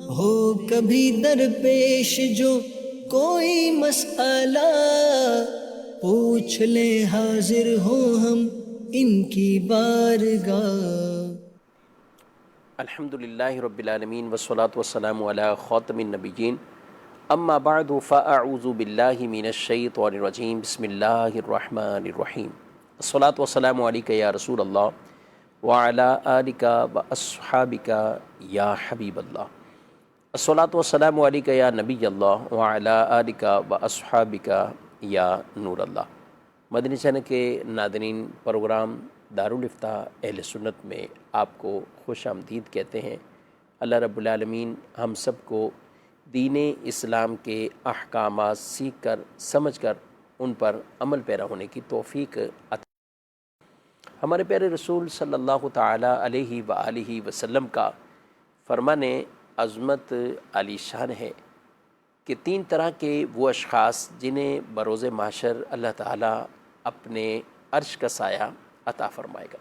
ہو کبھی درپیش جو کوئی مسئلہ، پوچھ لیں حاضر ہوں ہم ان کی بارگاہ۔ الحمد للہ رب العالمین والصلاة والسلام علی خاتم النبیین، اما بعد فاعوذ باللہ من الشیطان الرجیم، بسم اللہ الرحمن الرحیم۔ الصلاة والسلام علیک یا رسول اللہ وعلی آلک واصحابک یا حبیب اللہ۔ الصلاة والسلام علیک یا نبی اللہ وعلی آلک واصحابک یا نور اللہ۔ مدنی چینل کے ناظرین، پروگرام دارالافتاء اہل سنت میں آپ کو خوش آمدید کہتے ہیں۔ اللہ رب العالمین ہم سب کو دین اسلام کے احکامات سیکھ کر سمجھ کر ان پر عمل پیرا ہونے کی توفیق عطا۔ ہمارے پیارے رسول صلی اللہ تعالیٰ علیہ وآلہ وسلم کا فرمان عظمت علی شان ہے کہ تین طرح کے وہ اشخاص جنہیں بروز محشر اللہ تعالیٰ اپنے عرش کا سایہ عطا فرمائے گا،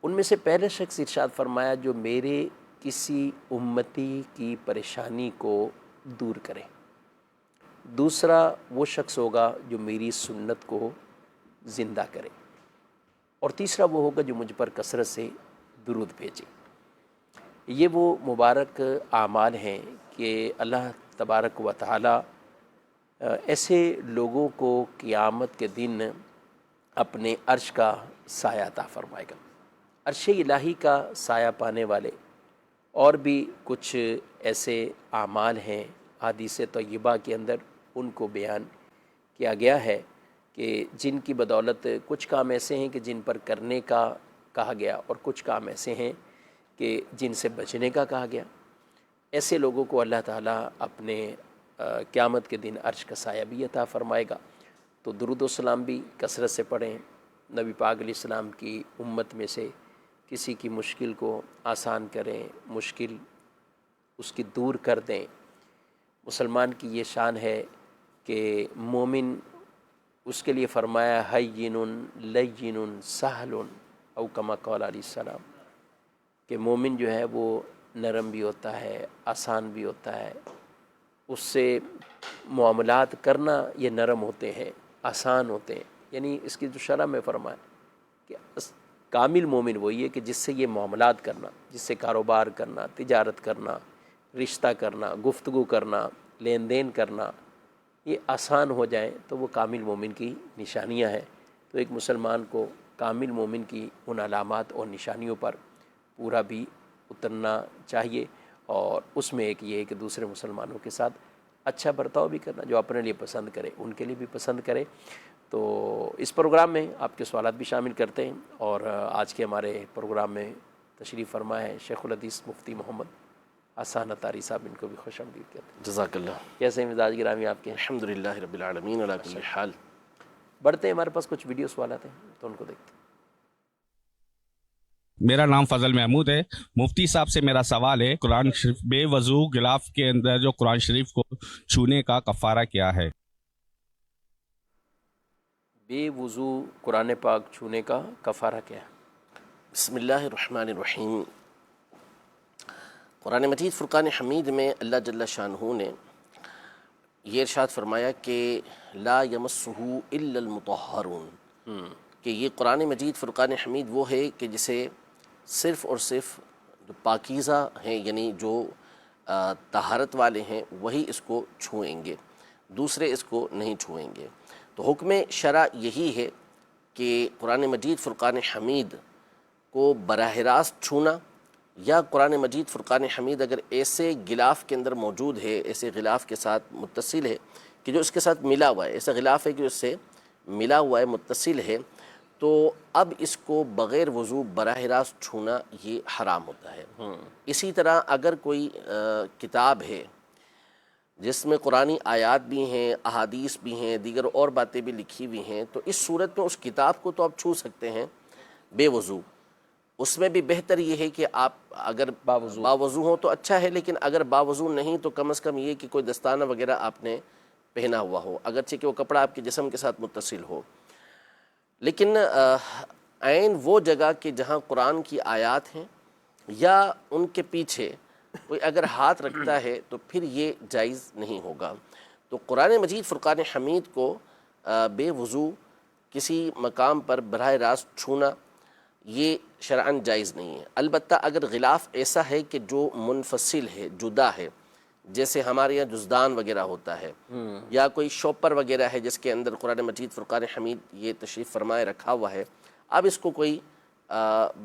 ان میں سے پہلے شخص ارشاد فرمایا جو میرے کسی امتی کی پریشانی کو دور کرے، دوسرا وہ شخص ہوگا جو میری سنت کو زندہ کرے، اور تیسرا وہ ہوگا جو مجھ پر کثرت سے درود بھیجے۔ یہ وہ مبارک اعمال ہیں کہ اللہ تبارک و تعالی ایسے لوگوں کو قیامت کے دن اپنے عرش کا سایہ عطا فرمائے گا۔ عرش الہی کا سایہ پانے والے اور بھی کچھ ایسے اعمال ہیں، حدیث طیبہ کے اندر ان کو بیان کیا گیا ہے کہ جن کی بدولت کچھ کام ایسے ہیں کہ جن پر کرنے کا کہا گیا، اور کچھ کام ایسے ہیں کہ جن سے بچنے کا کہا گیا۔ ایسے لوگوں کو اللہ تعالیٰ اپنے قیامت کے دن عرش کا سایہ بھی عطا فرمائے گا۔ تو درود و سلام بھی کثرت سے پڑھیں، نبی پاک علیہ السلام کی امت میں سے کسی کی مشکل کو آسان کریں، مشکل اس کی دور کر دیں۔ مسلمان کی یہ شان ہے کہ مومن، اس کے لیے فرمایا ہین لین سہل او کما قال علیہ السلام، کہ مومن جو ہے وہ نرم بھی ہوتا ہے، آسان بھی ہوتا ہے، اس سے معاملات کرنا یہ نرم ہوتے ہیں، آسان ہوتے ہیں۔ یعنی اس کی جو شرح میں فرمایا کہ کامل مومن وہی ہے کہ جس سے یہ معاملات کرنا، جس سے کاروبار کرنا، تجارت کرنا، رشتہ کرنا، گفتگو کرنا، لین دین کرنا، یہ آسان ہو جائیں تو وہ کامل مومن کی نشانیاں ہیں۔ تو ایک مسلمان کو کامل مومن کی ان علامات اور نشانیوں پر پورا بھی اترنا چاہیے، اور اس میں ایک یہ ہے کہ دوسرے مسلمانوں کے ساتھ اچھا برتاؤ بھی کرنا، جو اپنے لیے پسند کرے ان کے لیے بھی پسند کرے۔ تو اس پروگرام میں آپ کے سوالات بھی شامل کرتے ہیں، اور آج کے ہمارے پروگرام میں تشریف فرما ہے شیخ الحدیث مفتی محمد حسان عطاری صاحب، ان کو بھی خوش آمدید کہتے ہیں۔ جزاک اللہ۔ کیسے مزاج گرامی آپ کے؟ الحمدللہ رب العالمین علی کل حال۔ بڑھتے ہیں، ہمارے پاس کچھ ویڈیو سوالات ہیں تو ان کو دیکھتے ہیں۔ میرا نام فضل محمود ہے۔ مفتی صاحب سے میرا سوال ہے، قرآن شریف بے وضو غلاف کے اندر جو قرآن شریف کو چھونے کا کفارہ کیا ہے؟ بے وضو قرآن پاک چھونے کا کفارہ کیا ہے؟ بسم اللہ الرحمن الرحیم۔ قرآن مجید فرقان حمید میں اللہ جل شانہ نے یہ ارشاد فرمایا کہ لا یمسہ الا المطہرون، کہ یہ قرآن مجید فرقان حمید وہ ہے کہ جسے صرف اور صرف جو پاکیزہ ہیں، یعنی جو طہارت والے ہیں وہی اس کو چھوئیں گے، دوسرے اس کو نہیں چھوئیں گے۔ تو حکم شرع یہی ہے کہ قرآن مجید فرقان حمید کو براہ راست چھونا، یا قرآن مجید فرقان حمید اگر ایسے غلاف کے اندر موجود ہے، ایسے غلاف کے ساتھ متصل ہے کہ جو اس کے ساتھ ملا ہوا ہے، ایسا غلاف ہے کہ اس سے ملا ہوا ہے، متصل ہے، تو اب اس کو بغیر وضو براہ راست چھونا یہ حرام ہوتا ہے۔ اسی طرح اگر کوئی کتاب ہے جس میں قرآنی آیات بھی ہیں، احادیث بھی ہیں، دیگر اور باتیں بھی لکھی ہوئی ہیں، تو اس صورت میں اس کتاب کو تو آپ چھو سکتے ہیں بے وضو۔ اس میں بھی بہتر یہ ہے کہ آپ اگر باوضو ہوں تو اچھا ہے، لیکن اگر باوضو نہیں تو کم از کم یہ کہ کوئی دستانہ وغیرہ آپ نے پہنا ہوا ہو، اگرچہ کہ وہ کپڑا آپ کے جسم کے ساتھ متصل ہو۔ لیکن عین وہ جگہ کہ جہاں قرآن کی آیات ہیں یا ان کے پیچھے کوئی اگر ہاتھ رکھتا ہے تو پھر یہ جائز نہیں ہوگا۔ تو قرآن مجید فرقان حمید کو بے وضو کسی مقام پر براہ راست چھونا یہ شرعاً جائز نہیں ہے۔ البتہ اگر غلاف ایسا ہے کہ جو منفصل ہے، جدا ہے، جیسے ہمارے یہاں جزدان وغیرہ ہوتا ہے یا کوئی شوپر وغیرہ ہے جس کے اندر قرآن مجید فرقان حمید یہ تشریف فرمائے رکھا ہوا ہے، اب اس کو کوئی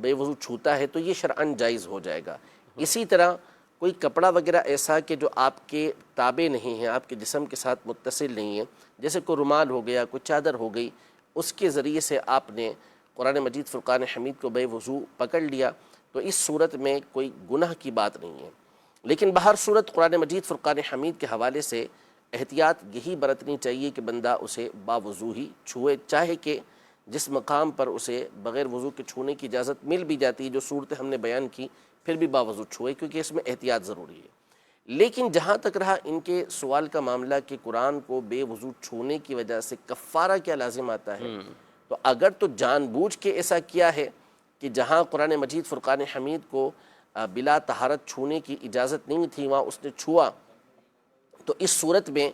بے وضو چھوتا ہے تو یہ شرعاً جائز ہو جائے گا۔ اسی طرح کوئی کپڑا وغیرہ ایسا کہ جو آپ کے تابع نہیں ہے، آپ کے جسم کے ساتھ متصل نہیں ہے، جیسے کوئی رومال ہو گیا، کوئی چادر ہو گئی، اس کے ذریعے سے آپ نے قرآن مجید فرقان حمید کو بے وضو پکڑ لیا تو اس صورت میں کوئی گناہ کی بات نہیں ہے۔ لیکن بہر صورت قرآن مجید فرقان حمید کے حوالے سے احتیاط یہی برتنی چاہیے کہ بندہ اسے باوضو ہی چھوئے، چاہے کہ جس مقام پر اسے بغیر وضو کے چھونے کی اجازت مل بھی جاتی ہے، جو صورتیں ہم نے بیان کی، پھر بھی باوضو چھوئے، کیونکہ اس میں احتیاط ضروری ہے۔ لیکن جہاں تک رہا ان کے سوال کا معاملہ کہ قرآن کو بے وضو چھونے کی وجہ سے کفارہ کیا لازم آتا ہے، تو اگر تو جان بوجھ کے ایسا کیا ہے کہ جہاں قرآن مجید فرقان حمید کو بلا طہارت چھونے کی اجازت نہیں تھی وہاں اس نے چھوا، تو اس صورت میں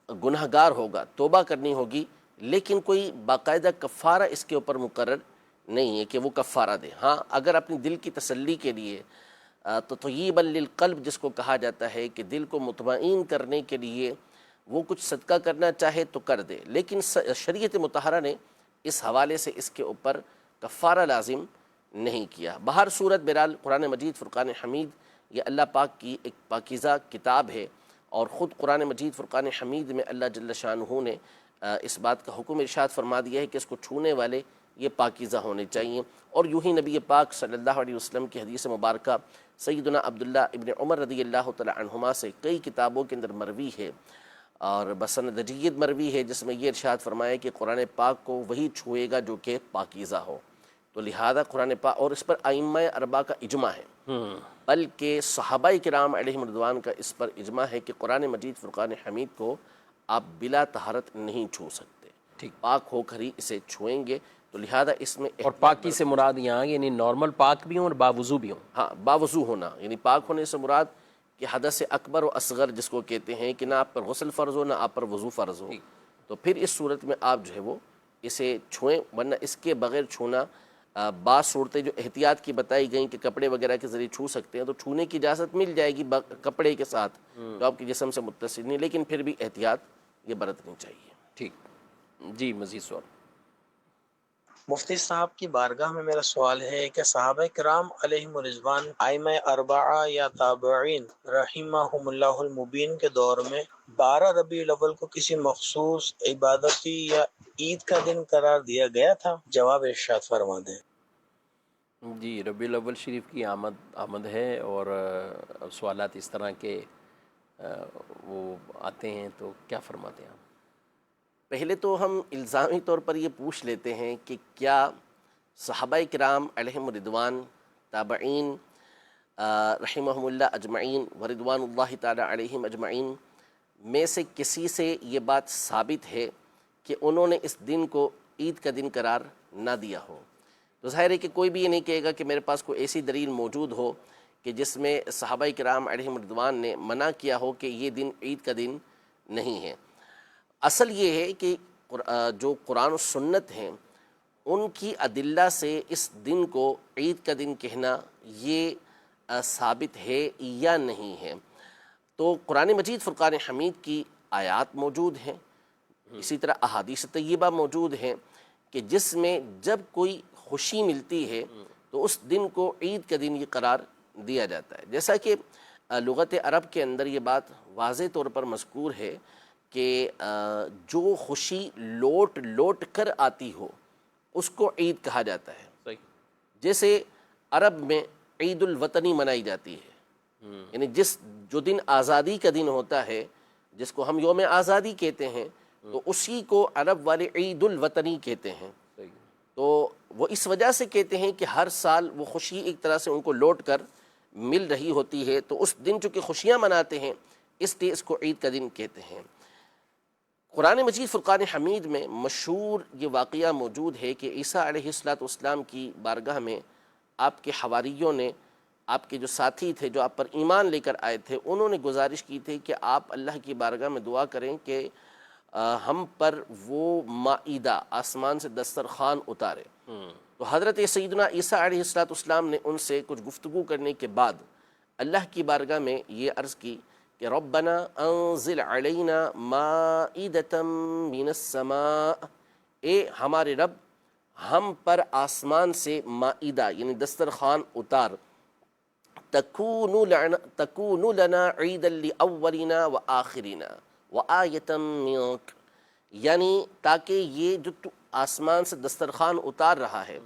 گنہگار ہوگا، توبہ کرنی ہوگی، لیکن کوئی باقاعدہ کفارہ اس کے اوپر مقرر نہیں ہے کہ وہ کفارہ دے۔ ہاں اگر اپنی دل کی تسلی کے لیے تو طیبا للقلب جس کو کہا جاتا ہے کہ دل کو مطمئن کرنے کے لیے وہ کچھ صدقہ کرنا چاہے تو کر دے، لیکن شریعت مطہرہ نے اس حوالے سے اس کے اوپر کفارہ لازم نہیں کیا۔ بہر صورت بہرحال قرآن مجید فرقان حمید یہ اللہ پاک کی ایک پاکیزہ کتاب ہے، اور خود قرآن مجید فرقان حمید میں اللہ جل شانہ نے اس بات کا حکم ارشاد فرما دیا ہے کہ اس کو چھونے والے یہ پاکیزہ ہونے چاہیے۔ اور یوں ہی نبی پاک صلی اللہ علیہ وسلم کی حدیث مبارکہ سیدنا عبداللہ ابن عمر رضی اللہ تعالی عنہما سے کئی کتابوں کے اندر مروی ہے اور بسند جید مروی ہے، جس میں یہ ارشاد فرمایا کہ قرآن پاک کو وہی چھوئے گا جو کہ پاکیزہ ہو۔ تو لہذا قرآن پاک، اور اس پر ائمہ اربعہ کا اجماع ہے، بلکہ صحابہ کرام علیہم رضوان کا اس پر اجماع ہے کہ قرآن مجید فرقان حمید کو آپ بلا طہارت نہیں چھو سکتے، ٹھیک، پاک ہو کر ہی اسے چھوئیں گے۔ تو لہذا اس میں اور پاکی سے مراد یہاں یعنی نارمل پاک بھی ہوں اور باوضو بھی ہوں۔ ہاں باوضو ہونا، یعنی پاک ہونے سے مراد کہ حدث اکبر و اصغر جس کو کہتے ہیں کہ نہ آپ پر غسل فرض ہو نہ آپ پر وضو فرض ہو، تو پھر اس صورت میں آپ جو ہے وہ اسے چھوئیں، ورنہ اس کے بغیر چھونا بعض صورتیں جو احتیاط کی بتائی گئیں کہ کپڑے وغیرہ کے ذریعے چھو سکتے ہیں تو چھونے کی اجازت مل جائے گی کپڑے کے ساتھ جو آپ کے جسم سے متصل نہیں، لیکن پھر بھی احتیاط یہ برتنی چاہیے۔ ٹھیک جی، مزید سوال۔ مفتی صاحب کی بارگاہ میں میرا سوال ہے کہ صحابہ کرام علیہم رضوان، ائمہ اربعہ یا تابعین رحمہم اللہ المبین کے دور میں 12 ربیع الاول کو کسی مخصوص عبادتی یا عید کا دن قرار دیا گیا تھا؟ جواب ارشاد فرما دیں۔ جی، ربیع الاول شریف کی آمد ہے اور سوالات اس طرح کے وہ آتے ہیں تو کیا فرماتے ہیں آپ؟ پہلے تو ہم الزامی طور پر یہ پوچھ لیتے ہیں کہ کیا صحابہ کرام علیہم رضوان، تابعین رحمہم اللہ اجمعین و رضوان اللہ تعالی علیہم اجمعین میں سے کسی سے یہ بات ثابت ہے کہ انہوں نے اس دن کو عید کا دن قرار نہ دیا ہو؟ تو ظاہر ہے کہ کوئی بھی یہ نہیں کہے گا کہ میرے پاس کوئی ایسی دلیل موجود ہو کہ جس میں صحابہ کرام علیہم رضوان نے منع کیا ہو کہ یہ دن عید کا دن نہیں ہے۔ اصل یہ ہے کہ جو قرآن و سنت ہیں ان کی ادلہ سے اس دن کو عید کا دن کہنا یہ ثابت ہے یا نہیں ہے۔ تو قرآن مجید فرقان حمید کی آیات موجود ہیں، اسی طرح احادیث طیبہ موجود ہیں کہ جس میں جب کوئی خوشی ملتی ہے تو اس دن کو عید کا دن یہ قرار دیا جاتا ہے۔ جیسا کہ لغت عرب کے اندر یہ بات واضح طور پر مذکور ہے کہ جو خوشی لوٹ لوٹ کر آتی ہو اس کو عید کہا جاتا ہے۔ صحیح۔ جیسے عرب میں عید الوطنی منائی جاتی ہے، یعنی جو دن آزادی کا دن ہوتا ہے جس کو ہم یوم آزادی کہتے ہیں تو اسی کو عرب والے عید الوطنی کہتے ہیں۔ تو وہ اس وجہ سے کہتے ہیں کہ ہر سال وہ خوشی ایک طرح سے ان کو لوٹ کر مل رہی ہوتی ہے، تو اس دن چونکہ خوشیاں مناتے ہیں اس لیے اس کو عید کا دن کہتے ہیں۔ قرآن مجید فرقان حمید میں مشہور یہ واقعہ موجود ہے کہ عیسیٰ علیہ الصلوۃ والسلام کی بارگاہ میں آپ کے حواریوں نے آپ کے جو ساتھی تھے جو آپ پر ایمان لے کر آئے تھے، انہوں نے گزارش کی تھی کہ آپ اللہ کی بارگاہ میں دعا کریں کہ ہم پر وہ مائدہ آسمان سے دسترخوان اتارے۔ تو حضرت سیدنا عیسیٰ علیہ السلام نے ان سے کچھ گفتگو کرنے کے بعد اللہ کی بارگاہ میں یہ عرض کی کہ ربنا انزل علینا مائدۃ من السماء، اے ہمارے رب ہم پر آسمان سے مائدہ یعنی دسترخوان اتار، تکون لنا عیدا لاولنا وآخرنا وآیۃ منک، یعنی تاکہ یہ جو تو آسمان سے دسترخوان اتار رہا ہے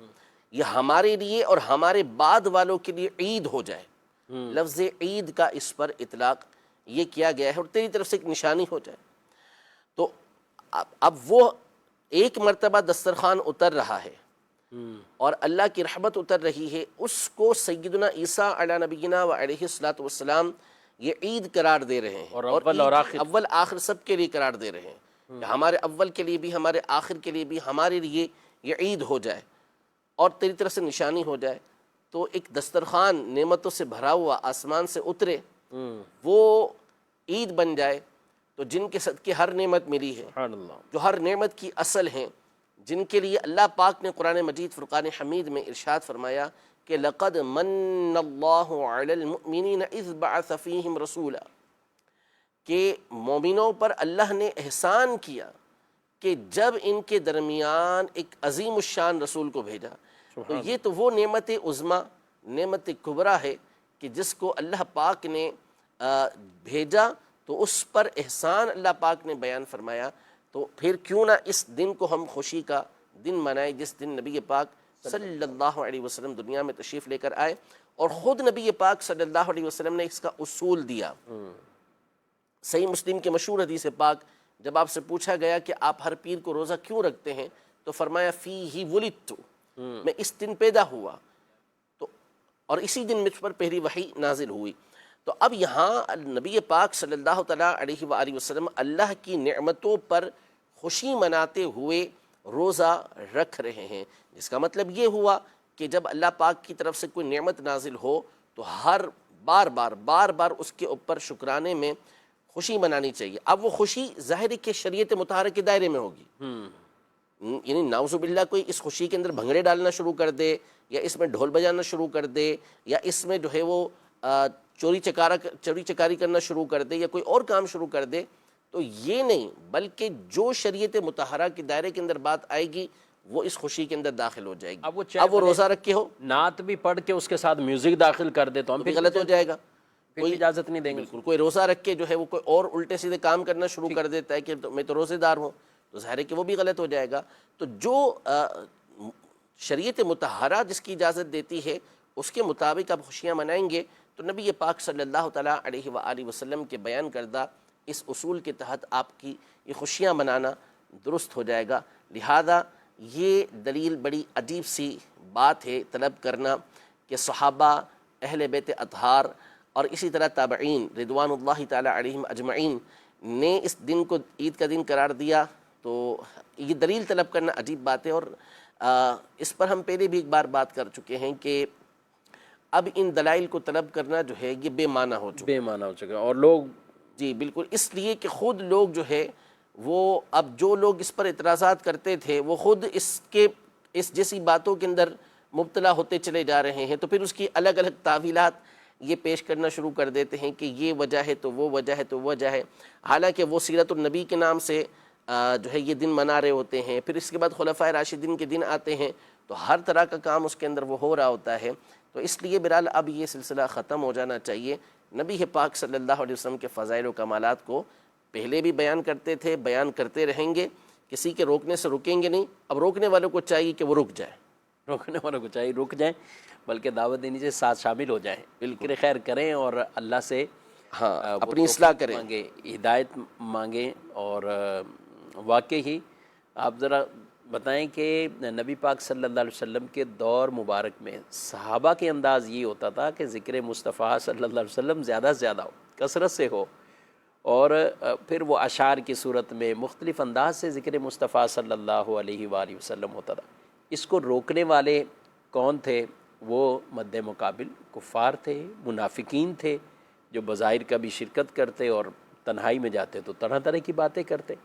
یہ ہمارے لیے اور ہمارے بعد والوں کے لیے عید ہو جائے۔ لفظ عید کا اس پر اطلاق یہ کیا گیا ہے اور تیری طرف سے ایک نشانی ہو جائے۔ تو اب وہ ایک مرتبہ دسترخوان اتر رہا ہے اور اللہ کی رحمت اتر رہی ہے، اس کو سیدنا عیسیٰ علی نبینا و علیہ السلام یہ عید قرار دے رہے ہیں، اور اول اور آخر، اول آخر سب کے لیے قرار دے رہے ہیں کہ ہمارے اول کے لیے بھی ہمارے آخر کے لیے بھی ہمارے لیے یہ عید ہو جائے اور تیری طرف سے نشانی ہو جائے۔ تو ایک دسترخوان نعمتوں سے بھرا ہوا آسمان سے اترے، وہ عید بن جائے، تو جن کے صدقے ہر نعمت ملی ہے، سبحان اللہ، جو ہر نعمت کی اصل ہیں، جن کے لیے اللہ پاک نے قرآن مجید فرقان حمید میں ارشاد فرمایا کہ لَقَدْ مَنَّ اللَّهُ عَلَى الْمُؤْمِنِينَ إِذْ بَعَثَ فِيهِمْ رَسُولًا، کہ مومنوں پر اللہ نے احسان کیا کہ جب ان کے درمیان ایک عظیم الشان رسول کو بھیجا۔ تو یہ تو وہ نعمت عظمیٰ، نعمت کبریٰ ہے کہ جس کو اللہ پاک نے بھیجا، تو اس پر احسان اللہ پاک نے بیان فرمایا۔ تو پھر کیوں نہ اس دن کو ہم خوشی کا دن منائیں جس دن نبی پاک صلی اللہ علیہ وسلم دنیا میں تشریف لے کر آئے، اور خود نبی پاک صلی اللہ علیہ وسلم نے اس کا اصول دیا۔ صحیح مسلم کے مشہور حدیث پاک جب آپ سے پوچھا گیا کہ آپ ہر پیر کو روزہ کیوں رکھتے ہیں، تو فرمایا فیہ ولدت، میں اس دن پیدا ہوا، تو اور اسی دن مجھ پر پہلی وحی نازل ہوئی۔ تو اب یہاں نبی پاک صلی اللہ تعالیٰ علیہ وآلہ وسلم اللہ کی نعمتوں پر خوشی مناتے ہوئے روزہ رکھ رہے ہیں، جس کا مطلب یہ ہوا کہ جب اللہ پاک کی طرف سے کوئی نعمت نازل ہو تو ہر بار بار اس کے اوپر شکرانے میں خوشی منانی چاہیے۔ اب وہ خوشی ظاہر ہے کہ شریعت مطہرہ کے دائرے میں ہوگی، یعنی نعوذ باللہ کوئی اس خوشی کے اندر بھنگڑے ڈالنا شروع کر دے، یا اس میں ڈھول بجانا شروع کر دے، یا اس میں جو ہے وہ چوری چکاری کرنا شروع کر دے، یا کوئی اور کام شروع کر دے، تو یہ نہیں، بلکہ جو شریعت مطہرہ کے دائرے کے اندر بات آئے گی وہ اس خوشی کے اندر داخل ہو جائے گی۔ اب وہ روزہ رکھ کے ہو، نعت بھی پڑھ کے اس کے ساتھ میوزک داخل کر دے تو ہم بھی غلط ہو جائے گا، کوئی اجازت نہیں دیں گے۔ بالکل کوئی روزہ رکھ کے جو ہے وہ کوئی اور الٹے سیدھے کام کرنا شروع کر دیتا ہے کہ میں تو روزے دار ہوں، تو ظاہر ہے کہ وہ بھی غلط ہو جائے گا۔ تو جو شریعت مطہرہ جس کی اجازت دیتی ہے اس کے مطابق آپ خوشیاں منائیں گے، تو نبی پاک صلی اللہ تعالیٰ علیہ وآلہ وسلم کے بیان کردہ اس اصول کے تحت آپ کی یہ خوشیاں منانا درست ہو جائے گا۔ لہذا یہ دلیل بڑی عجیب سی بات ہے طلب کرنا کہ صحابہ، اہل بیت اطہار اور اسی طرح تابعین رضوان اللہ تعالیٰ علیہم اجمعین نے اس دن کو عید کا دن قرار دیا، تو یہ دلیل طلب کرنا عجیب بات ہے۔ اور اس پر ہم پہلے بھی ایک بار بات کر چکے ہیں کہ اب ان دلائل کو طلب کرنا جو ہے یہ بے معنی ہو چکا، اور لوگ جی بالکل، اس لیے کہ خود لوگ جو ہے وہ اب جو لوگ اس پر اعتراضات کرتے تھے وہ خود اس جیسی باتوں کے اندر مبتلا ہوتے چلے جا رہے ہیں، تو پھر اس کی الگ الگ تعویلات یہ پیش کرنا شروع کر دیتے ہیں کہ یہ وجہ ہے تو وہ وجہ ہے تو وہ وجہ ہے، حالانکہ وہ سیرت النبی کے نام سے جو ہے یہ دن منا رہے ہوتے ہیں، پھر اس کے بعد خلفائے راشدین کے دن آتے ہیں، تو ہر طرح کا کام اس کے اندر وہ ہو رہا ہوتا ہے۔ تو اس لیے بہرحال اب یہ سلسلہ ختم ہو جانا چاہیے۔ نبی پاک صلی اللہ علیہ وسلم کے فضائل و کمالات کو پہلے بھی بیان کرتے تھے، بیان کرتے رہیں گے، کسی کے روکنے سے رکیں گے نہیں۔ اب روکنے والوں کو چاہیے کہ وہ رک جائیں، روکنے والوں کو چاہیے رک جائیں، بلکہ دعوت دینی سے ساتھ شامل ہو جائیں، بالکل خیر کریں اور اللہ سے اپنی اصلاح کریں، مانگیں، ہدایت مانگیں۔ اور واقعی ہی آپ ذرا بتائیں کہ نبی پاک صلی اللہ علیہ وسلم کے دور مبارک میں صحابہ کے انداز یہ ہوتا تھا کہ ذکر مصطفیٰ صلی اللہ علیہ وسلم زیادہ سے زیادہ ہو، کثرت سے ہو، اور پھر وہ اشعار کی صورت میں مختلف انداز سے ذکر مصطفیٰ صلی اللہ علیہ وآلہ وسلم ہوتا تھا۔ اس کو روکنے والے کون تھے؟ وہ مد مقابل کفار تھے، منافقین تھے، جو بظاہر کبھی شرکت کرتے اور تنہائی میں جاتے تو طرح طرح کی باتیں کرتے۔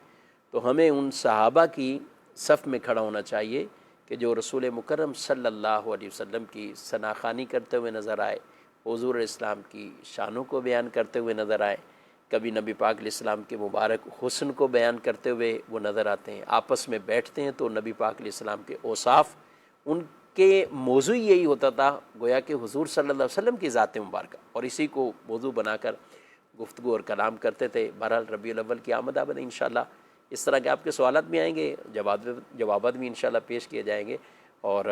تو ہمیں ان صحابہ کی صف میں کھڑا ہونا چاہیے کہ جو رسول مکرم صلی اللہ علیہ وسلم کی ثناخوانی کرتے ہوئے نظر آئے، حضور اسلام کی شانوں کو بیان کرتے ہوئے نظر آئے، کبھی نبی پاک علیہ السلام کے مبارک حسن کو بیان کرتے ہوئے وہ نظر آتے ہیں، آپس میں بیٹھتے ہیں تو نبی پاک علیہ السلام کے اوصاف، ان کے موضوع یہی ہوتا تھا گویا کہ حضور صلی اللہ علیہ وسلم کی ذات مبارکہ، اور اسی کو موضوع بنا کر گفتگو اور کلام کرتے تھے۔ بہرحال ربیع الاول کی آمد آمد انشاءاللہ اس طرح کے آپ کے سوالات بھی آئیں گے، جوابات بھی انشاءاللہ پیش کیے جائیں گے، اور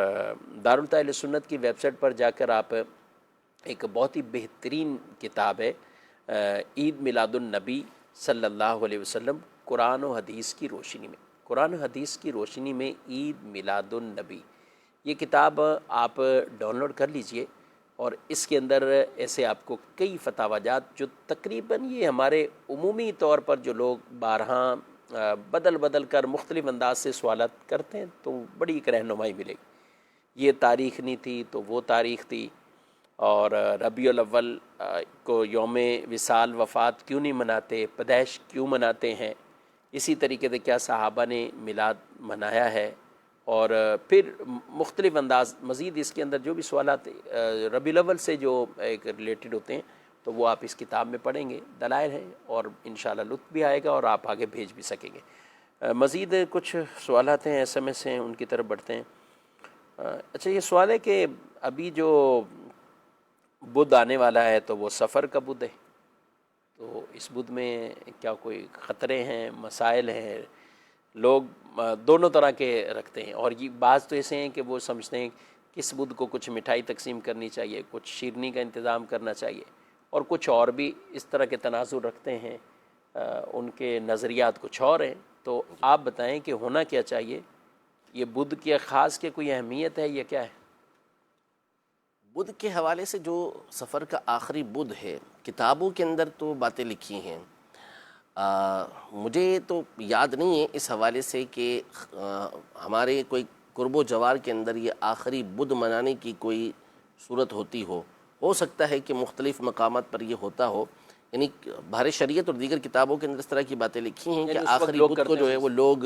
دارالتاء سنت کی ویب سائٹ پر جا کر آپ ایک بہت ہی بہترین کتاب ہے عید میلاد النبی صلی اللہ علیہ وسلم قرآن و حدیث کی روشنی میں، قرآن و حدیث کی روشنی میں عید میلاد النبی، یہ کتاب آپ ڈاؤن لوڈ کر لیجئے، اور اس کے اندر ایسے آپ کو کئی فتاوی جات جو تقریباً یہ ہمارے عمومی طور پر جو لوگ بارہا بدل کر مختلف انداز سے سوالات کرتے ہیں تو بڑی ایک رہنمائی ملے گی۔ یہ تاریخ نہیں تھی تو وہ تاریخ تھی، اور ربیع الاول کو یوم وصال وفات کیوں نہیں مناتے، پیدائش کیوں مناتے ہیں، اسی طریقے سے کیا صحابہ نے میلاد منایا ہے، اور پھر مختلف انداز مزید اس کے اندر جو بھی سوالات ربیع الاول سے جو ایک ریلیٹڈ ہوتے ہیں تو وہ آپ اس کتاب میں پڑھیں گے، دلائل ہیں، اور انشاءاللہ لطف بھی آئے گا اور آپ آگے بھیج بھی سکیں گے۔ مزید کچھ سوالات ہیں، SMS ہیں، ان کی طرف بڑھتے ہیں۔ اچھا، یہ سوال ہے کہ ابھی جو بدھ آنے والا ہے تو وہ سفر کا بدھ ہے، تو اس بدھ میں کیا کوئی خطرے ہیں، مسائل ہیں؟ لوگ دونوں طرح کے رکھتے ہیں، اور یہ بعض تو ایسے ہیں کہ وہ سمجھتے ہیں کس بدھ کو کچھ مٹھائی تقسیم کرنی چاہیے، کچھ شیرنی کا انتظام کرنا چاہیے، اور کچھ اور بھی اس طرح کے تناظر رکھتے ہیں، ان کے نظریات کچھ اور ہیں۔ تو آپ بتائیں کہ ہونا کیا چاہیے؟ یہ بدھ کی خاص کے کوئی اہمیت ہے یا کیا ہے؟ بدھ کے حوالے سے جو سفر کا آخری بدھ ہے، کتابوں کے اندر تو باتیں لکھی ہیں، مجھے تو یاد نہیں ہے اس حوالے سے کہ ہمارے کوئی قرب و جوار کے اندر یہ آخری بدھ منانے کی کوئی صورت ہوتی ہو سکتا ہے کہ مختلف مقامات پر یہ ہوتا ہو، یعنی بحر شریعت اور دیگر کتابوں کے اندر اس طرح کی باتیں لکھی ہیں کہ آخری بدھ کو جو ہے وہ لوگ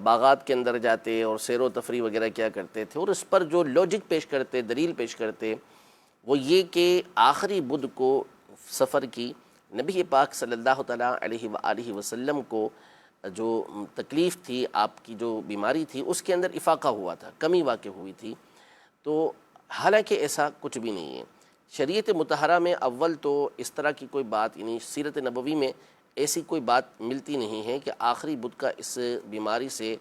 باغات کے اندر جاتے اور سیر و تفریح وغیرہ کیا کرتے تھے، اور اس پر جو لاجک پیش کرتے، دلیل پیش کرتے، وہ یہ کہ آخری بدھ کو سفر کی نبی پاک صلی اللہ تعالیٰ علیہ وآلہ وسلم کو جو تکلیف تھی، آپ کی جو بیماری تھی، اس کے اندر افاقہ ہوا تھا، کمی واقع ہوئی تھی۔ تو حالانکہ ایسا کچھ بھی نہیں ہے، شریعت مطہرہ میں اول تو اس طرح کی کوئی بات، یعنی سیرت نبوی میں ایسی کوئی بات ملتی نہیں ہے کہ آخری بدھ کا اس بیماری سے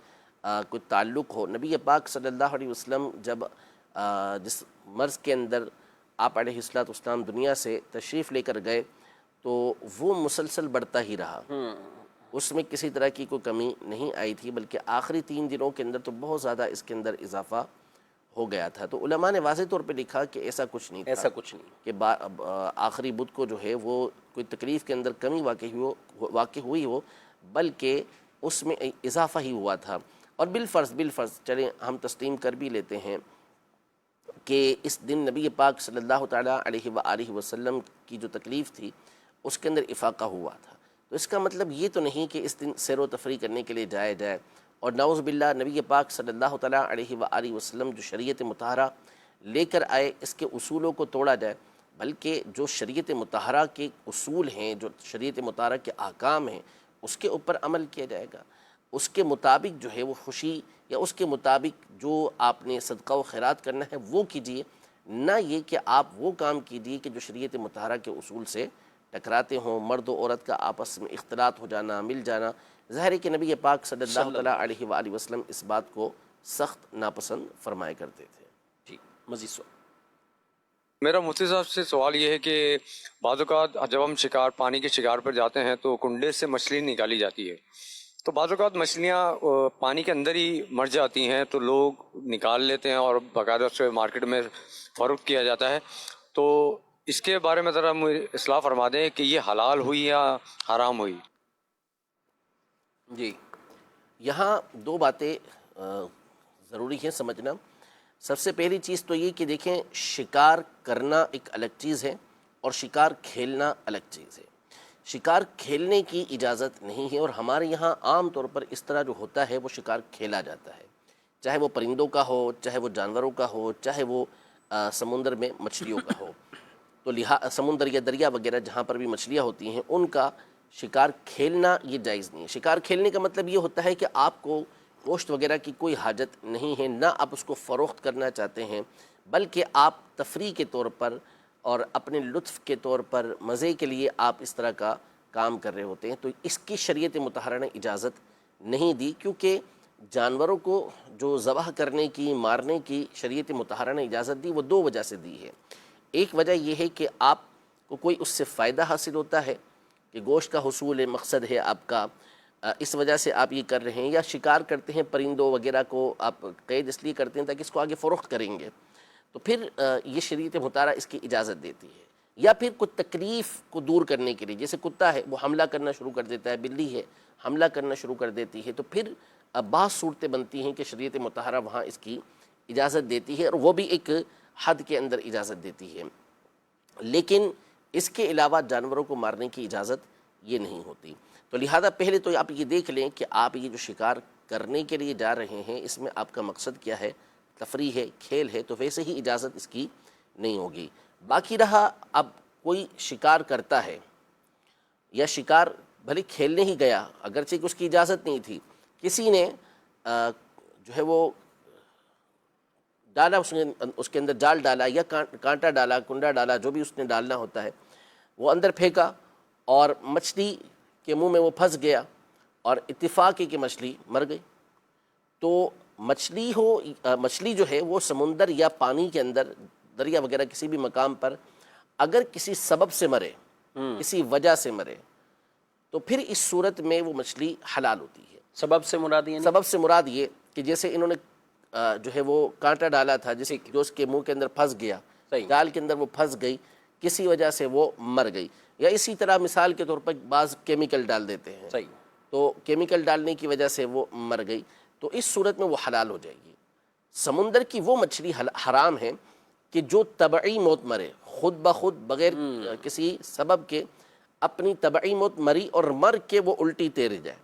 کوئی تعلق ہو۔ نبی پاک صلی اللہ علیہ وسلم جب جس مرض کے اندر آپ علیہ السلام دنیا سے تشریف لے کر گئے تو وہ مسلسل بڑھتا ہی رہا، اس میں کسی طرح کی کوئی کمی نہیں آئی تھی، بلکہ آخری 3 دنوں کے اندر تو بہت زیادہ اس کے اندر اضافہ ہو گیا تھا۔ تو علماء نے واضح طور پہ لکھا کہ ایسا کچھ نہیں تھا، ایسا کچھ نہیں کہ آخری بدھ کو جو ہے وہ کوئی تکلیف کے اندر کمی واقع ہوئی ہو، بلکہ اس میں اضافہ ہی ہوا تھا۔ اور بالفرض چلیں ہم تسلیم کر بھی لیتے ہیں کہ اس دن نبی پاک صلی اللہ تعالیٰ علیہ وآلہ وسلم کی جو تکلیف تھی اس کے اندر افاقہ ہوا تھا، تو اس کا مطلب یہ تو نہیں کہ اس دن سیر و تفریح کرنے کے لیے جایا جائے، اور نعوذ باللہ نبی پاک صلی اللہ تعالیٰ علیہ وآلہ وسلم جو شریعت مطہرہ لے کر آئے اس کے اصولوں کو توڑا جائے، بلکہ جو شریعت مطہرہ کے اصول ہیں، جو شریعت مطہرہ کے احکام ہیں، اس کے اوپر عمل کیا جائے گا، اس کے مطابق جو ہے وہ خوشی یا اس کے مطابق جو آپ نے صدقہ و خیرات کرنا ہے وہ کیجئے، نہ یہ کہ آپ وہ کام کیجئے کہ جو شریعت مطہرہ کے اصول سے ٹکراتے ہوں، مرد و عورت کا آپس میں اختلاط ہو جانا، مل جانا۔ ظاہر ہے کہ نبی پاک صلی اللہ تعالیٰ علیہ وآلہ وسلم اس بات کو سخت ناپسند فرمایا کرتے تھے۔ جی، مزید سوال۔ میرا مفتی صاحب سے سوال یہ ہے کہ بعض اوقات جب ہم پانی کے شکار پر جاتے ہیں تو کنڈے سے مچھلی نکالی جاتی ہے، تو بعض اوقات مچھلیاں پانی کے اندر ہی مر جاتی ہیں، تو لوگ نکال لیتے ہیں اور باقاعدہ سے مارکیٹ میں فروخت کیا جاتا ہے، تو اس کے بارے میں ذرا مجھے اصلاح فرما دیں کہ یہ حلال ہوئی یا حرام ہوئی؟ جی، یہاں 2 باتیں ضروری ہیں سمجھنا۔ سب سے پہلی چیز تو یہ کہ دیکھیں شکار کرنا ایک الگ چیز ہے اور شکار کھیلنا الگ چیز ہے۔ شکار کھیلنے کی اجازت نہیں ہے، اور ہمارے یہاں عام طور پر اس طرح جو ہوتا ہے وہ شکار کھیلا جاتا ہے، چاہے وہ پرندوں کا ہو، چاہے وہ جانوروں کا ہو، چاہے وہ سمندر میں مچھلیوں کا ہو۔ تو سمندر یا دریا وغیرہ جہاں پر بھی مچھلیاں ہوتی ہیں ان کا شکار کھیلنا یہ جائز نہیں ہے۔ شکار کھیلنے کا مطلب یہ ہوتا ہے کہ آپ کو گوشت وغیرہ کی کوئی حاجت نہیں ہے، نہ آپ اس کو فروخت کرنا چاہتے ہیں، بلکہ آپ تفریح کے طور پر اور اپنے لطف کے طور پر مزے کے لیے آپ اس طرح کا کام کر رہے ہوتے ہیں۔ تو اس کی شریعت مطہرہ نے اجازت نہیں دی، کیونکہ جانوروں کو جو ذبح کرنے کی، مارنے کی شریعت مطہرہ نے اجازت دی وہ دو وجہ سے دی ہے۔ ایک وجہ یہ ہے کہ آپ کو کوئی اس سے فائدہ حاصل ہوتا ہے کہ گوشت کا حصول مقصد ہے آپ کا، اس وجہ سے آپ یہ کر رہے ہیں، یا شکار کرتے ہیں پرندوں وغیرہ کو آپ قید اس لیے کرتے ہیں تاکہ اس کو آگے فروخت کریں گے، تو پھر یہ شریعت مطہرہ اس کی اجازت دیتی ہے۔ یا پھر کوئی تکلیف کو دور کرنے کے لیے، جیسے کتا ہے وہ حملہ کرنا شروع کر دیتا ہے، بلی ہے حملہ کرنا شروع کر دیتی ہے، تو پھر بعض صورتیں بنتی ہیں کہ شریعت مطہرہ وہاں اس کی اجازت دیتی ہے، اور وہ بھی ایک حد کے اندر اجازت دیتی ہے، لیکن اس کے علاوہ جانوروں کو مارنے کی اجازت یہ نہیں ہوتی۔ تو لہذا پہلے تو آپ یہ دیکھ لیں کہ آپ یہ جو شکار کرنے کے لیے جا رہے ہیں اس میں آپ کا مقصد کیا ہے، تفریح ہے، کھیل ہے، تو ویسے ہی اجازت اس کی نہیں ہوگی۔ باقی رہا اب کوئی شکار کرتا ہے یا شکار بھلے کھیلنے ہی گیا، اگرچہ کہ اس کی اجازت نہیں تھی، کسی نے جو ہے وہ ڈالا، اس کے اندر جال ڈالا یا کانٹا ڈالا، کنڈا ڈالا، جو بھی اس نے ڈالنا ہوتا ہے وہ اندر پھینکا، اور مچھلی کے منہ میں وہ پھنس گیا، اور اتفاق ہے کہ مچھلی مر گئی۔ تو مچھلی جو ہے وہ سمندر یا پانی کے اندر، دریا وغیرہ کسی بھی مقام پر اگر کسی سبب سے مرے، کسی وجہ سے مرے، تو پھر اس صورت میں وہ مچھلی حلال ہوتی ہے۔ سبب سے مراد یہ سبب سے مراد یہ کہ جیسے انہوں نے جو ہے وہ کانٹا ڈالا تھا، جو اس کے منہ کے اندر پھنس گیا، جال کے اندر وہ پھنس گئی، کسی وجہ سے وہ مر گئی، یا اسی طرح مثال کے طور پر بعض کیمیکل ڈال دیتے ہیں، صحیح، تو کیمیکل ڈالنے کی وجہ سے وہ مر گئی، تو اس صورت میں وہ حلال ہو جائے گی۔ سمندر کی وہ مچھلی حرام ہے کہ جو طبعی موت مرے، خود بخود بغیر کسی سبب کے اپنی طبعی موت مری اور مر کے وہ الٹی تیر جائے،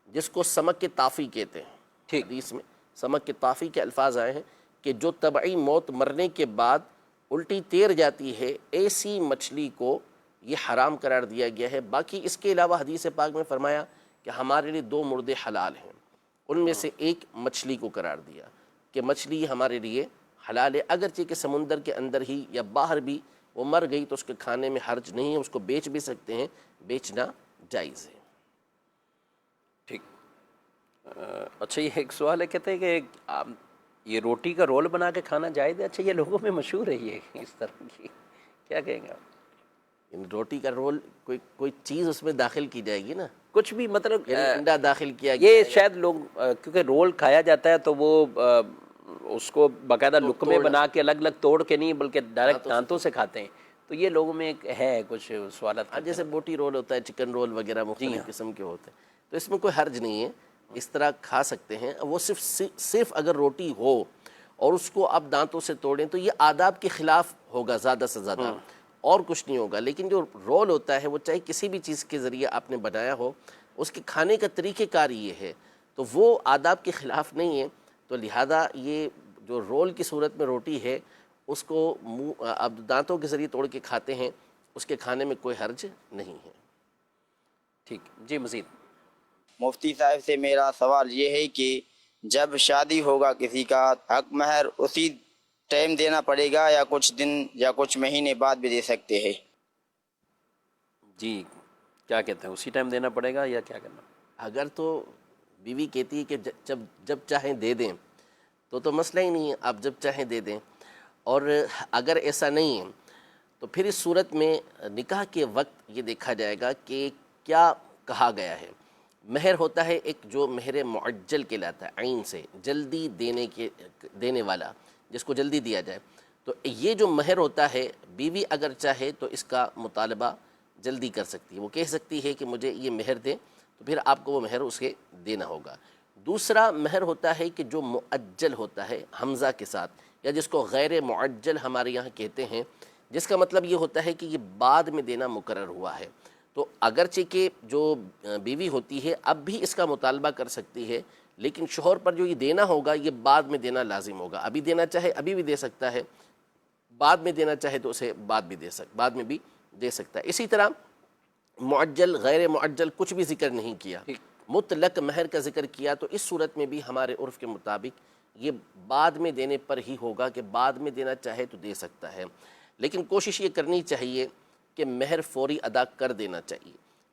جس کو سمک کے طافی کہتے ہیں۔ حدیث میں سمک کے طافی کے الفاظ آئے ہیں کہ جو طبعی موت مرنے کے بعد الٹی تیر جاتی ہے، ایسی مچھلی کو یہ حرام قرار دیا گیا ہے۔ باقی اس کے علاوہ حدیث پاک میں فرمایا کہ ہمارے لیے دو مردے حلال ہیں، ان میں سے ایک مچھلی کو قرار دیا کہ مچھلی ہمارے لیے حلال ہے، اگرچہ کہ سمندر کے اندر ہی یا باہر بھی وہ مر گئی تو اس کے کھانے میں حرج نہیں ہے، اس کو بیچ بھی سکتے ہیں، بیچنا جائز ہے۔ ٹھیک۔ اچھا، یہ ایک سوال ہے، کہتے ہیں کہ یہ روٹی کا رول بنا کے کھانا جائز ہے؟ اچھا، یہ لوگوں میں مشہور ہے یہ اس طرح کی، کیا کہیں گے آپ؟ روٹی کا رول کوئی چیز اس میں داخل کی جائے گی نا، کچھ بھی، مطلب انڈا داخل کیا گیا، یہ شاید لوگ کیونکہ رول کھایا جاتا ہے تو وہ اس کو باقاعدہ لقمے بنا کے الگ الگ توڑ کے نہیں بلکہ ڈائریکٹ دانتوں سے کھاتے ہیں، تو یہ لوگوں میں ایک ہے کچھ سوالات۔ جیسے بوٹی رول ہوتا ہے، چکن رول وغیرہ مختلف قسم کے ہوتے ہیں، تو اس میں کوئی حرج نہیں ہے، اس طرح کھا سکتے ہیں۔ وہ صرف اگر روٹی ہو اور اس کو آپ دانتوں سے توڑیں تو یہ آداب کے خلاف ہوگا زیادہ سے زیادہ، اور کچھ نہیں ہوگا۔ لیکن جو رول ہوتا ہے وہ چاہے کسی بھی چیز کے ذریعے آپ نے بنایا ہو، اس کے کھانے کا طریقہ کار یہ ہے، تو وہ آداب کے خلاف نہیں ہے، تو لہذا یہ جو رول کی صورت میں روٹی ہے اس کو آپ دانتوں کے ذریعے توڑ کے کھاتے ہیں، اس کے کھانے میں کوئی حرج نہیں ہے۔ ٹھیک جی، مزید مفتی صاحب سے میرا سوال یہ ہے کہ جب شادی ہوگا کسی کا، حق مہر اسی ٹائم دینا پڑے گا یا کچھ دن یا کچھ مہینے بعد بھی دے سکتے ہیں؟ جی، کیا کہتے ہیں، اسی ٹائم دینا پڑے گا یا کیا کرنا؟ اگر تو بیوی کہتی ہے کہ جب چاہیں دے دیں تو مسئلہ ہی نہیں ہے، آپ جب چاہیں دے دیں، اور اگر ایسا نہیں ہے تو پھر اس صورت میں نکاح کے وقت یہ دیکھا جائے گا کہ کیا کہا گیا ہے۔ مہر ہوتا ہے ایک جو مہر معجل کہلاتا ہے، عین سے جلدی دینے والا، جس کو جلدی دیا جائے، تو یہ جو مہر ہوتا ہے بیوی اگر چاہے تو اس کا مطالبہ جلدی کر سکتی ہے، وہ کہہ سکتی ہے کہ مجھے یہ مہر دیں، تو پھر آپ کو وہ مہر اسے دینا ہوگا۔ دوسرا مہر ہوتا ہے کہ جو مؤجل ہوتا ہے حمزہ کے ساتھ، یا جس کو غیر معجل ہمارے یہاں کہتے ہیں، جس کا مطلب یہ ہوتا ہے کہ یہ بعد میں دینا مقرر ہوا ہے. تو اگرچہ کہ جو بیوی ہوتی ہے اب بھی اس کا مطالبہ کر سکتی ہے، لیکن شوہر پر جو یہ دینا ہوگا یہ بعد میں دینا لازم ہوگا. ابھی دینا چاہے ابھی بھی دے سکتا ہے، بعد میں دینا چاہے تو اسے بعد میں بھی دے سکتا ہے. اسی طرح معجل غیر معجل کچھ بھی ذکر نہیں کیا، مطلق مہر کا ذکر کیا، تو اس صورت میں بھی ہمارے عرف کے مطابق یہ بعد میں دینے پر ہی ہوگا کہ بعد میں دینا چاہے تو دے سکتا ہے. لیکن کوشش یہ کرنی چاہیے کہ مہر فوری ادا کر دینا چاہیے.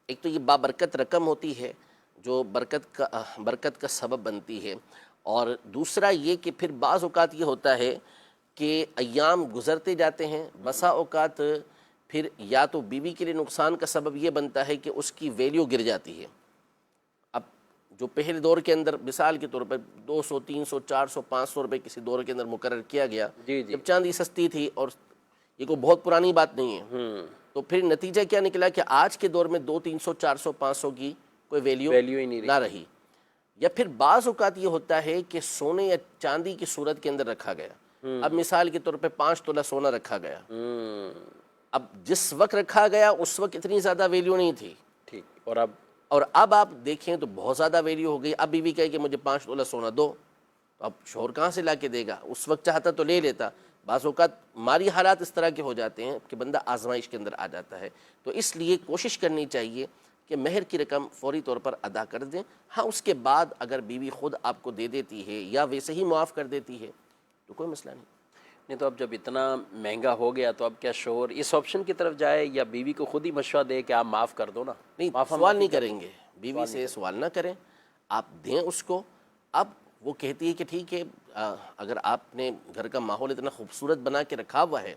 ایک تو یہ بابرکت رقم ہوتی ہے جو برکت کا سبب بنتی ہے، اور دوسرا یہ کہ پھر بعض اوقات یہ ہوتا ہے کہ ایام گزرتے جاتے ہیں، بسا اوقات پھر یا تو بیوی کے لیے نقصان کا سبب یہ بنتا ہے کہ اس کی ویلیو گر جاتی ہے. اب جو پہلے دور کے اندر مثال کے طور پر 200 300 400 500 روپے کسی دور کے اندر مقرر کیا گیا، جب چاندی سستی تھی، اور یہ کوئی بہت پرانی بات نہیں ہے، تو پھر نتیجہ کیا نکلا کہ آج کے دور میں 200 300 400 500 کی کوئی ویلیو ہی نہیں نہ رہی. یا پھر بعض اوقات یہ ہوتا ہے کہ سونے یا چاندی کی صورت کے اندر رکھا گیا. اب مثال کے طور پہ 5 تولہ سونا رکھا گیا، اب جس وقت رکھا گیا اس وقت اتنی زیادہ ویلیو نہیں تھی، ٹھیک، اور اب آپ دیکھیں تو بہت زیادہ ویلیو ہو گئی. اب بیوی کہے کہ مجھے 5 تولہ سونا دو، تو اب شوہر کہاں سے لا کے دے گا؟ اس وقت چاہتا تو لے لیتا. بعض اوقات مالی حالات اس طرح کے ہو جاتے ہیں کہ بندہ آزمائش کے اندر آ جاتا ہے. تو اس لیے کوشش کرنی چاہیے کہ مہر کی رقم فوری طور پر ادا کر دیں. ہاں، اس کے بعد اگر بیوی خود آپ کو دے دیتی ہے یا ویسے ہی معاف کر دیتی ہے تو کوئی مسئلہ نہیں. نہیں تو اب جب اتنا مہنگا ہو گیا تو اب کیا شوہر اس آپشن کی طرف جائے یا بیوی کو خود ہی مشورہ دے کہ آپ معاف کر دو نا؟ نہیں، سوال نہیں کریں گے، بیوی سے سوال نہ کریں، آپ دیں اس کو. اب وہ کہتی ہے کہ ٹھیک ہے، اگر آپ نے گھر کا ماحول اتنا خوبصورت بنا کے رکھا ہوا ہے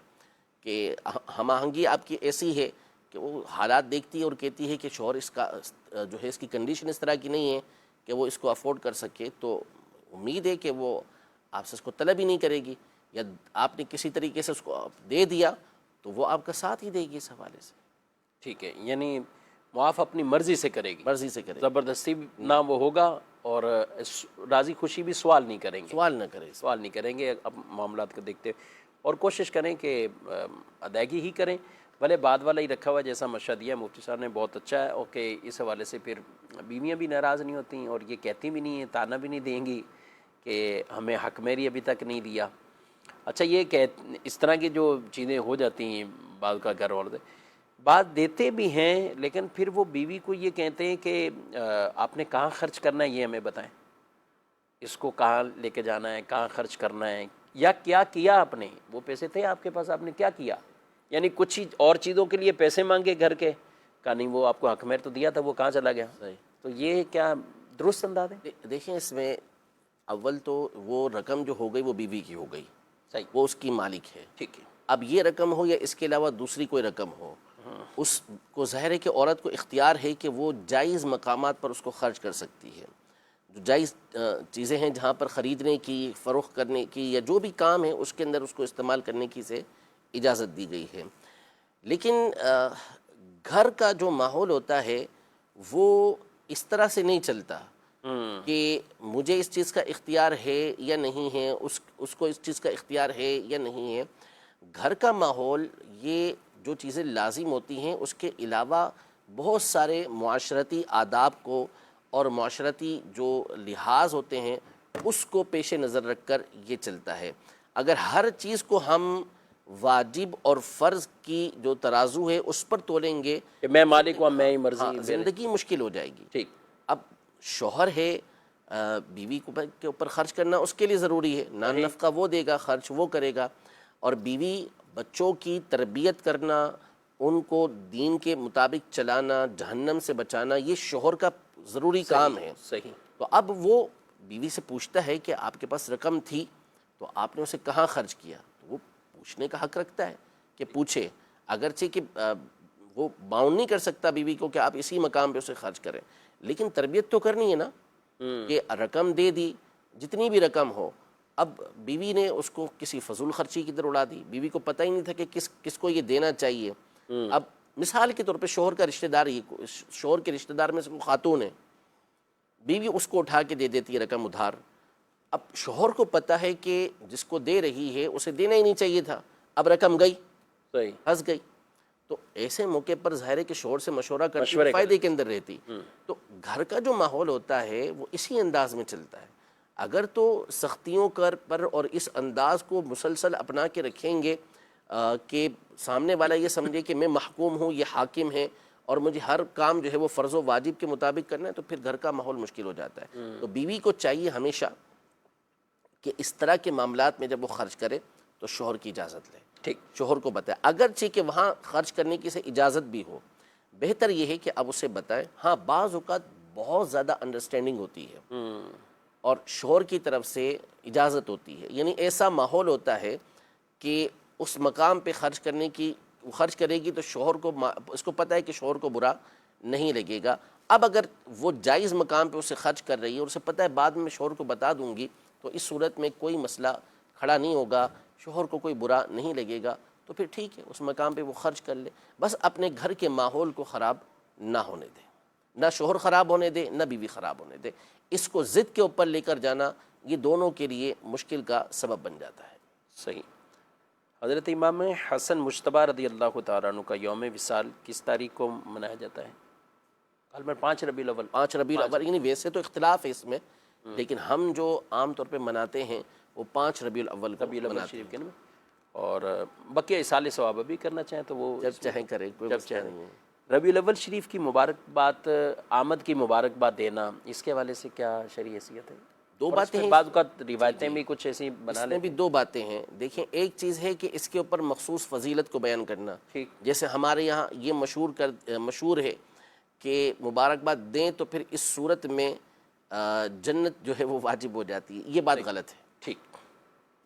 کہ ہم آہنگی آپ کی ایسی ہے کہ وہ حالات دیکھتی ہے اور کہتی ہے کہ شوہر اس کا جو ہے اس کی کنڈیشن اس طرح کی نہیں ہے کہ وہ اس کو افورڈ کر سکے، تو امید ہے کہ وہ آپ سے اس کو طلب ہی نہیں کرے گی، یا آپ نے کسی طریقے سے اس کو دے دیا تو وہ آپ کا ساتھ ہی دے گی اس حوالے سے. ٹھیک ہے، یعنی معاف اپنی مرضی سے کرے گی، مرضی سے کرے، زبردستی نہ وہ ہوگا، اور راضی خوشی بھی سوال نہیں کریں گے، سوال نہ کریں گے. اب معاملات کو دیکھتے اور کوشش کریں کہ ادائیگی ہی کریں، بھلے بعد والا ہی رکھا ہوا. جیسا مشورہ دیا مفتی صاحب نے بہت اچھا ہے، اور کہ اس حوالے سے پھر بیویاں بھی ناراض نہیں ہوتی اور یہ کہتی بھی نہیں ہیں، تانا بھی نہیں دیں گی کہ ہمیں حق میری ابھی تک نہیں دیا. اچھا، یہ کہ اس طرح کی جو چیزیں ہو جاتی ہیں بعض کا گھر والے بات دیتے بھی ہیں، لیکن پھر وہ بیوی کو یہ کہتے ہیں کہ آپ نے کہاں خرچ کرنا ہے یہ ہمیں بتائیں، اس کو کہاں لے کے جانا ہے، کہاں خرچ کرنا ہے، یا کیا کیا آپ نے، وہ پیسے تھے آپ کے پاس، آپ نے کیا کیا. یعنی کچھ اور چیزوں کے لیے پیسے مانگے گھر کے، کہا نہیں وہ آپ کو حق مہر تو دیا تھا، وہ کہاں چلا گیا. تو یہ کیا درست انداز ہے؟ دیکھیں، اس میں اول تو وہ رقم جو ہو گئی وہ بیوی کی ہو گئی، صحیح، وہ اس کی مالک ہے. ٹھیک ہے. اب یہ رقم ہو یا اس کے علاوہ دوسری کوئی رقم ہو، اس کو ظاہر ہے کہ عورت کو اختیار ہے کہ وہ جائز مقامات پر اس کو خرچ کر سکتی ہے. جو جائز چیزیں ہیں جہاں پر خریدنے کی، فروخت کرنے کی، یا جو بھی کام ہے اس کے اندر اس کو استعمال کرنے کی سے اجازت دی گئی ہے. لیکن گھر کا جو ماحول ہوتا ہے وہ اس طرح سے نہیں چلتا کہ مجھے اس چیز کا اختیار ہے یا نہیں ہے، اس کو اس چیز کا اختیار ہے یا نہیں ہے. گھر کا ماحول یہ جو چیزیں لازم ہوتی ہیں اس کے علاوہ بہت سارے معاشرتی آداب کو اور معاشرتی جو لحاظ ہوتے ہیں اس کو پیش نظر رکھ کر یہ چلتا ہے. اگر ہر چیز کو ہم واجب اور فرض کی جو ترازو ہے اس پر تولیں گے کہ میں مالک ہوں، میں ہی مرضی، زندگی مشکل ہو جائے گی. ٹھیک. اب شوہر ہے، بیوی کے اوپر خرچ کرنا اس کے لیے ضروری ہے، نان نفقہ وہ دے گا، خرچ وہ کرے گا، اور بیوی بچوں کی تربیت کرنا، ان کو دین کے مطابق چلانا، جہنم سے بچانا، یہ شوہر کا ضروری کام ہے. صحیح. تو اب وہ بیوی سے پوچھتا ہے کہ آپ کے پاس رقم تھی تو آپ نے اسے کہاں خرچ کیا، تو وہ پوچھنے کا حق رکھتا ہے کہ پوچھے، اگرچہ کہ وہ باؤنڈ نہیں کر سکتا بیوی کو کہ آپ اسی مقام پہ اسے خرچ کریں، لیکن تربیت تو کرنی ہے نا. کہ رقم دے دی، جتنی بھی رقم ہو، اب بیوی نے اس کو کسی فضول خرچی کی طرح اڑا دی، بیوی کو پتہ ہی نہیں تھا کہ کس کو یہ دینا چاہیے. اب مثال کے طور پہ شوہر کا رشتہ دار، شوہر کے رشتہ دار میں سے کوئی خاتون ہے، بیوی اس کو اٹھا کے دے دیتی ہے رقم ادھار، اب شوہر کو پتہ ہے کہ جس کو دے رہی ہے اسے دینا ہی نہیں چاہیے تھا، اب رقم گئی، صحیح، پھنس گئی، تو ایسے موقع پر ظاہر ہے کہ شوہر سے مشورہ کرتی فائدے کے اندر رہتی. تو گھر کا جو ماحول ہوتا ہے وہ اسی انداز میں چلتا ہے. اگر تو سختیوں پر اور اس انداز کو مسلسل اپنا کے رکھیں گے کہ سامنے والا یہ سمجھے کہ میں محکوم ہوں، یہ حاکم ہے اور مجھے ہر کام جو ہے وہ فرض و واجب کے مطابق کرنا ہے، تو پھر گھر کا ماحول مشکل ہو جاتا ہے. تو بیوی کو چاہیے ہمیشہ کہ اس طرح کے معاملات میں جب وہ خرچ کرے تو شوہر کی اجازت لے، ٹھیک، شوہر کو بتائے، اگرچہ کہ وہاں خرچ کرنے کی سے اجازت بھی ہو، بہتر یہ ہے کہ اب اسے بتائیں. ہاں بعض اوقات بہت زیادہ انڈرسٹینڈنگ ہوتی ہے اور شوہر کی طرف سے اجازت ہوتی ہے، یعنی ایسا ماحول ہوتا ہے کہ اس مقام پہ خرچ کرے گی تو شوہر کو اس کو پتہ ہے کہ شوہر کو برا نہیں لگے گا. اب اگر وہ جائز مقام پہ اسے خرچ کر رہی ہے اور اسے پتہ ہے بعد میں شوہر کو بتا دوں گی تو اس صورت میں کوئی مسئلہ کھڑا نہیں ہوگا، شوہر کو کوئی برا نہیں لگے گا، تو پھر ٹھیک ہے اس مقام پہ وہ خرچ کر لے. بس اپنے گھر کے ماحول کو خراب نہ ہونے دے، نہ شوہر خراب ہونے دے نہ بیوی خراب ہونے دے. اس کو ضد کے اوپر لے کر جانا یہ دونوں کے لیے مشکل کا سبب بن جاتا ہے. صحیح. حضرت امام حسن مجتبیٰ رضی اللہ تعالیٰ عنہ کا یوم وصال کس تاریخ کو منایا جاتا ہے؟ غالباً 5 ربیع الاول. 5 ربیع الاول، یعنی ویسے تو اختلاف ہے اس میں، لیکن ہم جو عام طور پہ مناتے ہیں وہ 5 ربیع الاول کو ربیع الاول مناتے شریف کے نا، اور بقیہ ایصال ثواب بھی کرنا چاہیں تو وہ ہیں، جب چاہیں کریں، کوئی جب مسئلہ چاہیں. نہیں ہے. ربیع الاول شریف کی مبارکباد، آمد کی مبارکباد دینا، اس کے حوالے سے کیا شرعی حیثیت ہے؟ دو اور اس باتیں میں ہیں بعض اوقات روایتیں بھی کچھ ایسی بنا اس میں لیتے بھی 2 باتیں ہیں. دیکھیں ایک چیز ہے کہ اس کے اوپر مخصوص فضیلت کو بیان کرنا، ٹھیک، جیسے ہمارے یہاں یہ مشہور ہے کہ مبارکباد دیں تو پھر اس صورت میں جنت جو ہے وہ واجب ہو جاتی ہے. یہ بات غلط ہے. ٹھیک،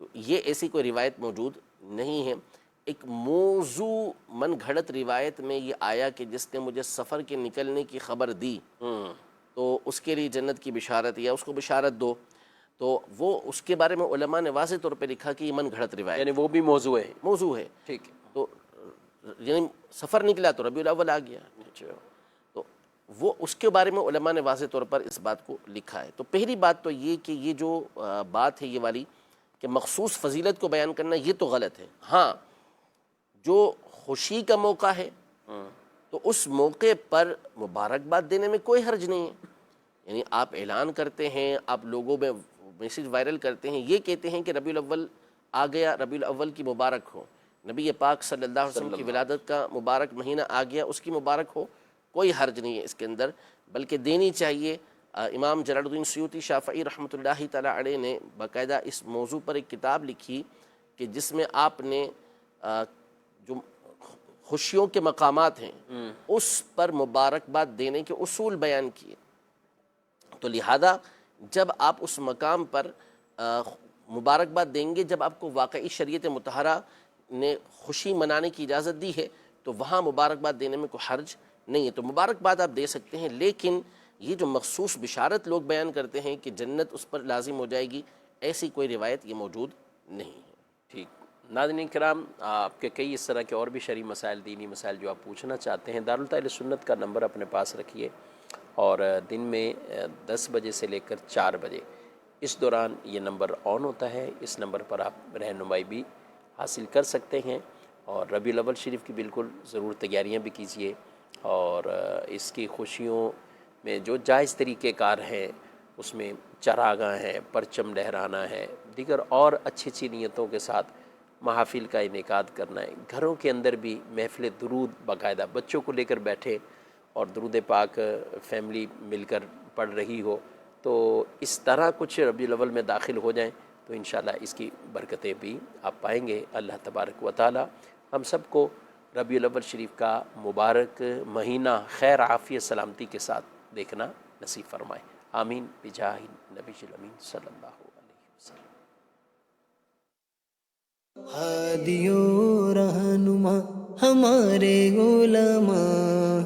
تو یہ ایسی کوئی روایت موجود نہیں ہے. ایک موضوع من گھڑت روایت میں یہ آیا کہ جس نے مجھے سفر کے نکلنے کی خبر دی تو اس کے لیے جنت کی بشارت یا اس کو بشارت دو، تو وہ اس کے بارے میں علماء نے واضح طور پہ لکھا کہ یہ من گھڑت روایت یعنی وہ بھی موضوع ہے. موضوع ہے. ٹھیک، تو یعنی سفر نکلا تو ربیع الاول آ گیا، تو وہ اس کے بارے میں علماء نے واضح طور پر اس بات کو لکھا ہے. تو پہلی بات تو یہ کہ یہ جو بات ہے یہ والی کہ مخصوص فضیلت کو بیان کرنا یہ تو غلط ہے. ہاں جو خوشی کا موقع ہے تو اس موقع پر مبارکباد دینے میں کوئی حرج نہیں ہے. یعنی آپ اعلان کرتے ہیں، آپ لوگوں میں میسیج وائرل کرتے ہیں، یہ کہتے ہیں کہ ربیع الاول آ گیا، ربیع الاول کی مبارک ہو، نبی پاک صلی اللہ علیہ وسلم کی ولادت کا مبارک مہینہ آ گیا، اس کی مبارک ہو، کوئی حرج نہیں ہے اس کے اندر، بلکہ دینی چاہیے. امام جلال الدین سیوطی شافعی رحمۃ اللہ تعالی علیہ نے باقاعدہ اس موضوع پر ایک کتاب لکھی کہ جس میں آپ نے جو خوشیوں کے مقامات ہیں اس پر مبارکباد دینے کے اصول بیان کیے. تو لہذا جب آپ اس مقام پر مبارکباد دیں گے، جب آپ کو واقعی شریعت مطہرہ نے خوشی منانے کی اجازت دی ہے تو وہاں مبارکباد دینے میں کوئی حرج نہیں ہے. تو مبارکباد آپ دے سکتے ہیں، لیکن یہ جو مخصوص بشارت لوگ بیان کرتے ہیں کہ جنت اس پر لازم ہو جائے گی، ایسی کوئی روایت یہ موجود نہیں ہے. ٹھیک. ناظرین کرام، آپ کے کئی اس طرح کے اور بھی شرعی مسائل، دینی مسائل جو آپ پوچھنا چاہتے ہیں، دارالتاء سنت کا نمبر اپنے پاس رکھیے اور دن میں 10 بجے سے لے کر 4 بجے اس دوران یہ نمبر آن ہوتا ہے. اس نمبر پر آپ رہنمائی بھی حاصل کر سکتے ہیں اور ربیع الاول شریف کی بالکل ضرور تیاریاں بھی کیجیے اور اس کی خوشیوں میں جو جائز طریقہ کار ہیں اس میں چراغاں ہیں، پرچم لہرانا ہے، دیگر اور اچھی اچھی نیتوں کے ساتھ محافل کا انعقاد کرنا ہے. گھروں کے اندر بھی محفل درود باقاعدہ بچوں کو لے کر بیٹھے اور درود پاک فیملی مل کر پڑھ رہی ہو، تو اس طرح کچھ ربیع الاول میں داخل ہو جائیں تو انشاءاللہ اس کی برکتیں بھی آپ پائیں گے. اللہ تبارک و تعالی ہم سب کو ربیع الاول شریف کا مبارک مہینہ خیر عافیت سلامتی کے ساتھ دیکھنا نصیب فرمائے. آمین بجاہ نبی الامین صلی اللہ علیہ وسلم. ہادی و رہنما ہمارے علماء،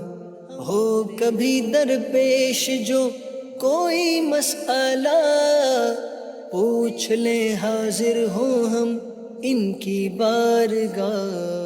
ہو کبھی درپیش جو کوئی مسئلہ، پوچھ لیں حاضر ہوں ہم ان کی بارگاہ.